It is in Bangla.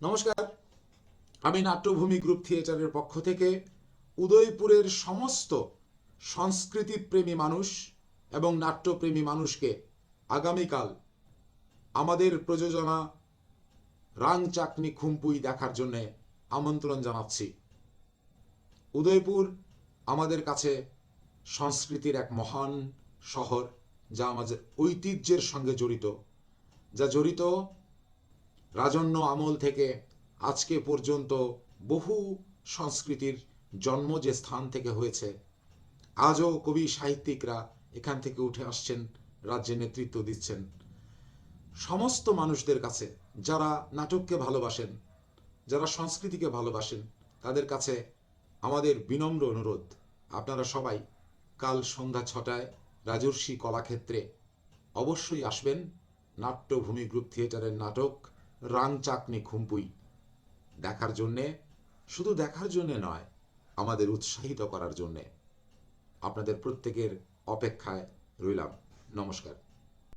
নমস্কার, আমি নাট্যভূমি গ্রুপ থিয়েটারের পক্ষ থেকে উদয়পুরের সমস্ত সংস্কৃতিপ্রেমী মানুষ এবং নাট্যপ্রেমী মানুষকে আগামীকাল আমাদের প্রযোজনা রাং চাকনি খুম্পুই দেখার জন্য আমন্ত্রণ জানাচ্ছি। উদয়পুর আমাদের কাছে সংস্কৃতির এক মহান শহর, যা আমাদের ঐতিহ্যের সঙ্গে জড়িত রাজন্য আমল থেকে আজকে পর্যন্ত বহু সংস্কৃতির জন্ম যে স্থান থেকে হয়েছে। আজও কবি সাহিত্যিকরা এখান থেকে উঠে আসছেন, রাজ্যে নেতৃত্ব দিচ্ছেন। সমস্ত মানুষদের কাছে যারা নাটককে ভালোবাসেন, যারা সংস্কৃতিকে ভালোবাসেন, তাদের কাছে আমাদের বিনম্র অনুরোধ, আপনারা সবাই কাল সন্ধ্যা 6টায় রাজর্ষি কলাক্ষেত্রে অবশ্যই আসবেন। নাট্যভূমি গ্রুপ থিয়েটারের নাটক রাং চাকনি খুম্পুই দেখার জন্যে, শুধু দেখার জন্যে নয়, আমাদের উৎসাহিত করার জন্যে। আপনাদের প্রত্যেকের অপেক্ষায় রইলাম। নমস্কার।